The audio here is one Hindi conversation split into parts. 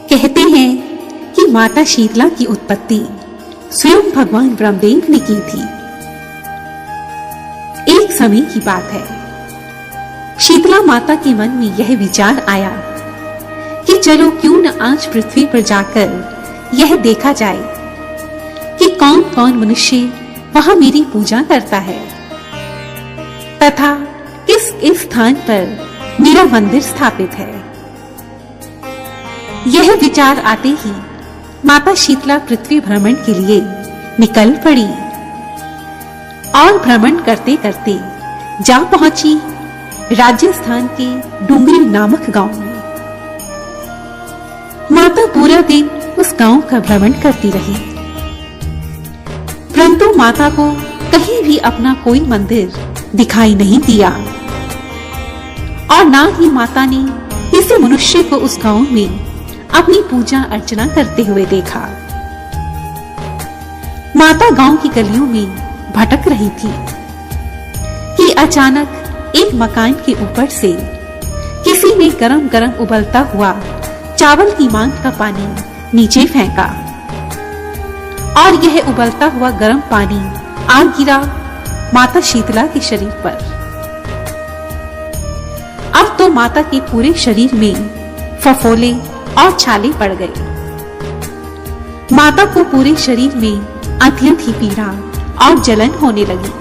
कहते हैं कि माता शीतला की उत्पत्ति स्वयं भगवान ब्रह्मदेव ने की थी। एक समय की बात है, शीतला माता के मन में यह विचार आया कि चलो क्यों न आज पृथ्वी पर जाकर यह देखा जाए कि कौन कौन मनुष्य वहां मेरी पूजा करता है तथा किस स्थान पर मेरा मंदिर स्थापित है। यह विचार आते ही माता शीतला पृथ्वी भ्रमण के लिए निकल पड़ी और भ्रमण करते करते जा पहुंची राजस्थान के डुंगरी नामक गांव में। माता पूरा दिन उस गांव का भ्रमण करती रही, परंतु माता को कहीं भी अपना कोई मंदिर दिखाई नहीं दिया और ना ही माता ने किसी मनुष्य को उस गांव में अपनी पूजा अर्चना करते हुए देखा। माता गांव की गलियों में भटक रही थी कि अचानक एक मकान के ऊपर से किसी ने गरम गरम उबलता हुआ चावल की मांग का पानी नीचे फेंका और यह उबलता हुआ गर्म पानी आ गिरा माता शीतला के शरीर पर। अब तो माता के पूरे शरीर में फफोले और छाले पड़ गए। माता को पूरे शरीर में अत्यंत ही पीड़ा और जलन होने लगी।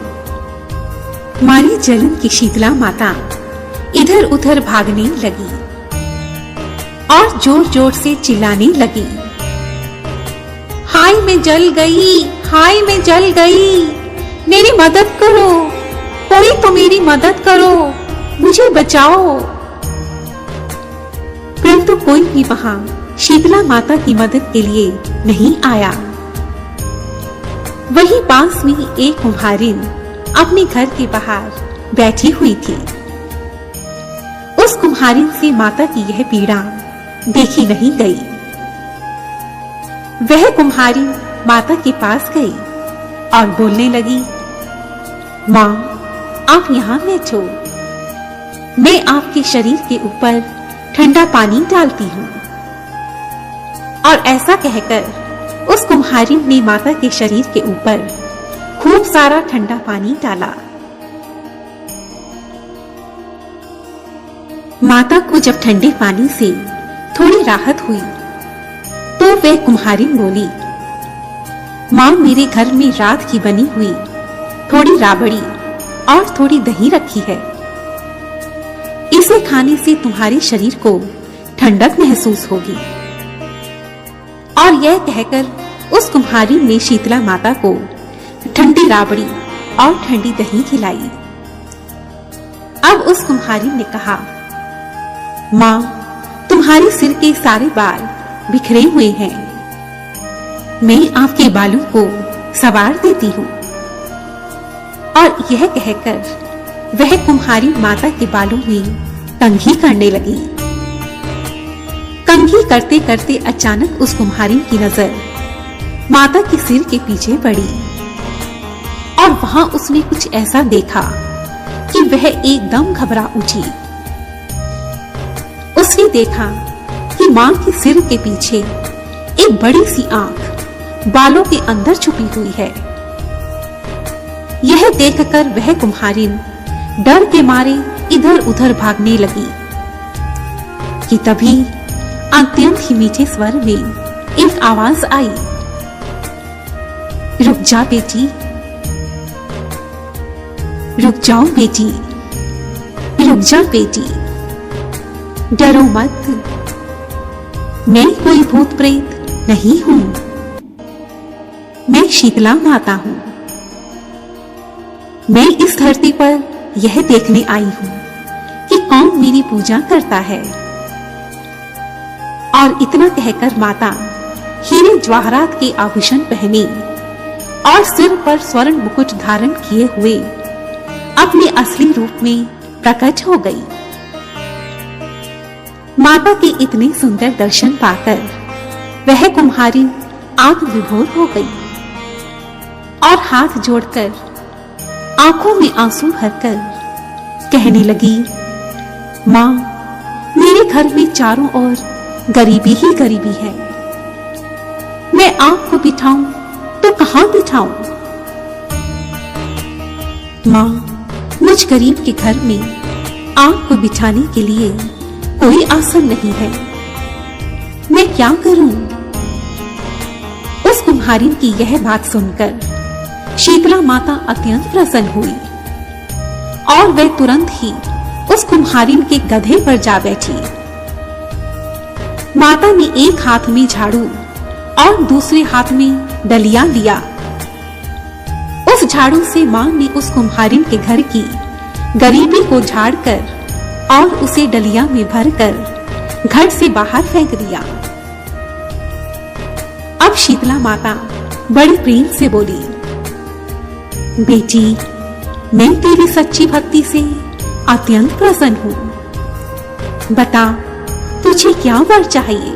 मारी जलन की शीतला माता इधर उधर भागने लगी और जोर जोर से चिल्लाने लगी, हाय मैं जल गई, हाय मैं जल गई, मेरी मदद करो, कोई तो मेरी मदद करो, मुझे बचाओ। परंतु कोई भी वहां शीतला माता की मदद के लिए नहीं आया। वहीं पास में एक कुम्हारिन अपने घर के बाहर बैठी हुई थी। उस कुम्हारिन से माता की यह पीड़ा देखी नहीं गई। वह कुम्हारिन माता के पास गई और बोलने लगी, माँ आप यहाँ बैठो, मैं आपके शरीर के ऊपर ठंडा पानी डालती हूँ। और ऐसा कहकर उस कुम्हारिन ने माता के शरीर के ऊपर खूब सारा ठंडा पानी डाला। माता को जब ठंडे पानी से थोड़ी राहत हुई तो वह कुम्हारिन बोली, माँ मेरे घर में रात की बनी हुई थोड़ी राबड़ी और थोड़ी दही रखी है, इसे खाने से तुम्हारे शरीर को ठंडक महसूस होगी। और यह कहकर उस कुम्हारिन ने शीतला माता को ठंडी राबड़ी और ठंडी दही खिलाई। अब उस कुम्हारिन ने कहा, माँ तुम्हारे सिर के सारे बाल बिखरे हुए हैं, मैं आपके बालों को संवार देती हूँ। और यह कहकर वह कुम्हारी माता के बालों में कंघी करने लगी। कंघी करते करते अचानक उस कुम्हारी की नजर माता के सिर के पीछे पड़ी और वहां उसने कुछ ऐसा देखा कि वह एकदम घबरा उठी। उसने देखा कि मां के सिर के पीछे एक बड़ी सी आंख बालों के अंदर छुपी हुई है। यह देखकर वह कुम्हारिन डर के मारे इधर उधर भागने लगी कि तभी अत्यंत ही मीठे स्वर में एक आवाज आई, रुक जा बेटी, रुक जाओ बेटी, रुक जा बेटी, डरो मत, मैं कोई भूत प्रेत नहीं हूं, मैं शीतला माता हूं। मैं इस धरती पर यह देखने आई हूं कि कौन मेरी पूजा करता है। और इतना कहकर माता हीरे जवाहरात के आभूषण पहने और सिर पर स्वर्ण मुकुट धारण किए हुए अपने असली रूप में प्रकट हो गई। माता के इतने सुंदर दर्शन पाकर वह कुम्हारिन आग विभोर हो गई और हाथ जोड़कर आंखों में आंसू भरकर कहने लगी, माँ मेरे घर में चारों ओर गरीबी ही गरीबी है। मैं आग को बिठाऊं तो कहां बिठाऊं? मां, मुझ गरीब के घर में आग को बिछाने के लिए कोई आसन नहीं है। मैं क्या करूं? उस कुम्हारिन की यह बात सुनकर शीतला माता अत्यंत प्रसन्न हुई और वह तुरंत ही उस कुम्हारिन के गधे पर जा बैठी। माता ने एक हाथ में झाड़ू और दूसरे हाथ में डलिया लिया। उस झाड़ू से मां ने उस कुम्हारिन के घर की गरीबी को झाड़कर और उसे डलिया में भरकर घर से बाहर फेंक दिया। अब शीतला माता बड़े प्रेम से बोली, बेटी, मैं तेरी सच्ची भक्ति से अत्यंत प्रसन्न हूं। बता, तुझे क्या वर चाहिए?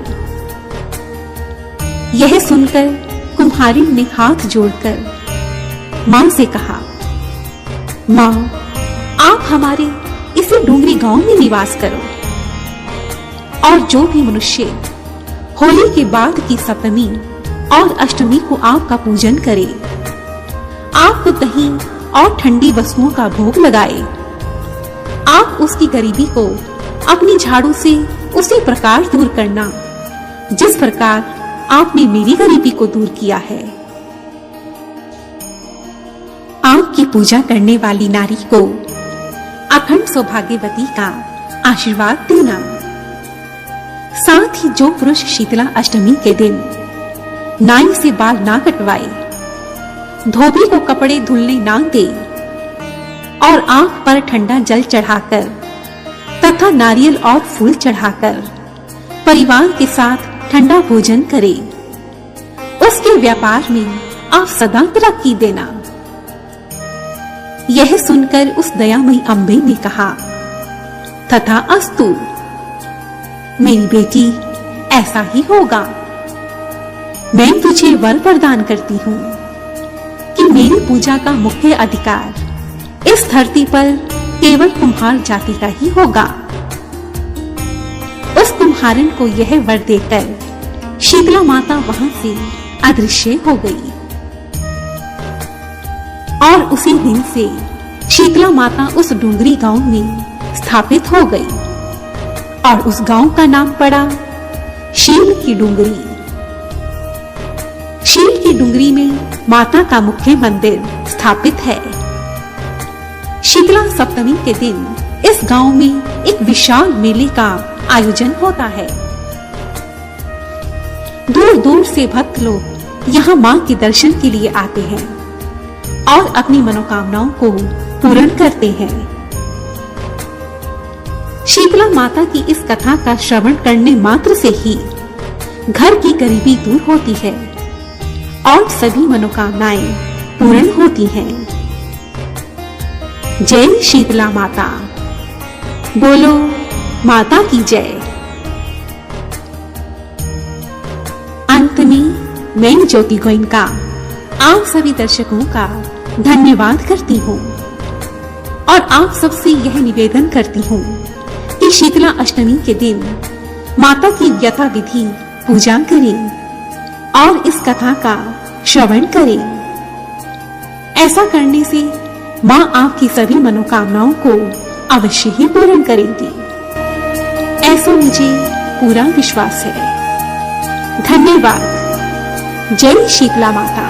यह सुनकर कुम्हारिन ने हाथ जोड़कर मां से कहा, मां, आप हमारे इसी डूंगरी गांव में निवास करो और जो भी मनुष्य होली के बाद की सप्तमी और अष्टमी को आपका पूजन करे, आपको दही और ठंडी वस्तुओं का भोग लगाए, आप उसकी गरीबी को अपनी झाड़ू से उसी प्रकार दूर करना जिस प्रकार आपने मेरी गरीबी को दूर किया है। आपकी पूजा करने वाली नारी को अखंड सौभाग्यवती का आशीर्वाद देना। साथ ही जो पुरुष शीतला अष्टमी के दिन नाई से बाल ना कटवाए, धोबी को कपड़े धुलने ना दे और आंख पर ठंडा जल चढ़ाकर तथा नारियल और फूल चढ़ाकर परिवार के साथ ठंडा भोजन करे, उसके व्यापार में आप सदा तरक्की देना। यह सुनकर उस दयामयी अम्बे ने कहा, तथा अस्तु। मेरी बेटी, ऐसा ही होगा। मैं तुझे वर प्रदान करती हूँ कि मेरी पूजा का मुख्य अधिकार इस धरती पर केवल कुम्हार जाति का ही होगा। उस कुम्हारिन को यह वर देकर शीतला माता वहां से अदृश्य हो गई और उसी दिन से शीतला माता उस डूंगरी गांव में स्थापित हो गई और उस गांव का नाम पड़ा शील की डूंगरी। शील की डूंगरी में माता का मुख्य मंदिर स्थापित है। शीतला सप्तमी के दिन इस गांव में एक विशाल मेले का आयोजन होता है। दूर दूर से भक्त लोग यहाँ मां के दर्शन के लिए आते हैं और अपनी मनोकामनाओं को पूर्ण करते हैं। शीतला माता की इस कथा का श्रवण करने मात्र से ही घर की गरीबी दूर होती है और सभी मनोकामनाएं पूर्ण होती हैं। जय शीतला माता। बोलो माता की जय। अंत में मैं ज्योति गोयनका आप सभी दर्शकों का धन्यवाद करती हूँ और आप सबसे यह निवेदन करती हूँ कि शीतला अष्टमी के दिन माता की यथाविधि पूजा करें और इस कथा का श्रवण करें। ऐसा करने से मां आपकी सभी मनोकामनाओं को अवश्य ही पूर्ण करेंगी, ऐसा मुझे पूरा विश्वास है। धन्यवाद। जय शीतला माता।